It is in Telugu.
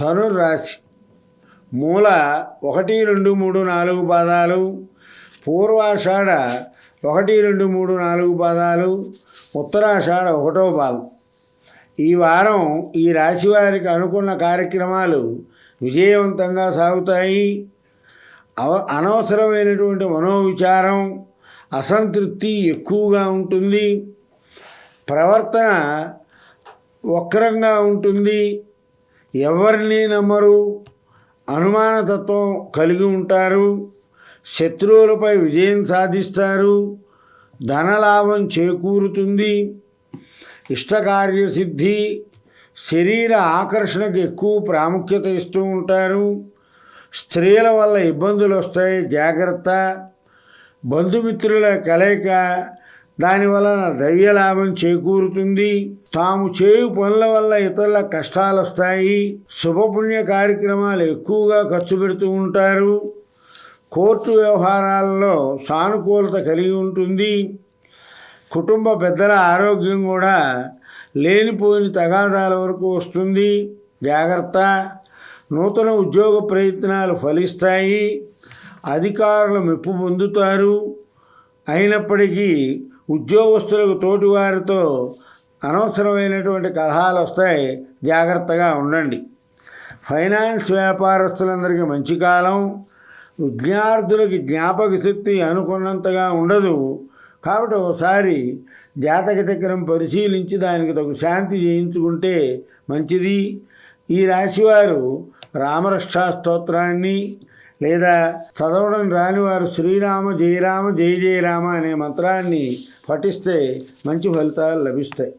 ధనుర్రాశి మూల 1, 2, 3, 4 పాదాలు, పూర్వాషాఢ 1, 2, 3, 4 పాదాలు, ఉత్తరాషాఢ 1వ పాదం. ఈ వారం ఈ రాశి వారికి అనుకున్న కార్యక్రమాలు విజయవంతంగా సాగుతాయి. అనవసరమైనటువంటి మనోవిచారం, అసంతృప్తి ఎక్కువగా ఉంటుంది. ప్రవర్తన వక్రంగా ఉంటుంది. ఎవరిని నమ్మరు. అనుమానతత్వం కలిగి ఉంటారు. శత్రువులపై విజయం సాధిస్తారు. ధనలాభం చేకూరుతుంది. ఇష్టకార్యసిద్ధి, శరీర ఆకర్షణకు ఎక్కువ ప్రాముఖ్యత ఇస్తూ ఉంటారు. స్త్రీల వల్ల ఇబ్బందులు వస్తాయి, జాగ్రత్త. బంధుమిత్రుల కలయిక, దానివల్ల ద్రవ్యలాభం చేకూరుతుంది. తాము చేయు పనుల వల్ల ఇతరుల కష్టాలు వస్తాయి. శుభపుణ్య కార్యక్రమాలు ఎక్కువగా ఖర్చు పెడుతూ ఉంటారు. కోర్టు వ్యవహారాలలో సానుకూలత కలిగి ఉంటుంది. కుటుంబ పెద్దల ఆరోగ్యం కూడా లేనిపోని తగాదాల వరకు వస్తుంది, జాగ్రత్త. నూతన ఉద్యోగ ప్రయత్నాలు ఫలిస్తాయి. అధికారుల మెప్పు పొందుతారు. అయినప్పటికీ ఉద్యోగస్తులకు తోటివారితో అనవసరమైనటువంటి కలహాలు వస్తాయి, జాగ్రత్తగా ఉండండి. ఫైనాన్స్ వ్యాపారస్తులందరికీ మంచి కాలం. విద్యార్థులకి జ్ఞాపక శక్తి అనుకున్నంతగా ఉండదు. కాబట్టి ఒకసారి జాతక చక్రం పరిశీలించి దానికి తగు శాంతి చేయించుకుంటే మంచిది. ఈ రాశివారు రామరక్షా స్తోత్రాన్ని లేదా చదవడం రాని వారు శ్రీరామ జయ రామ జయ జయ రామ అనే మంత్రాన్ని పఠిస్తే మంచి ఫలితాలు లభిస్తాయి.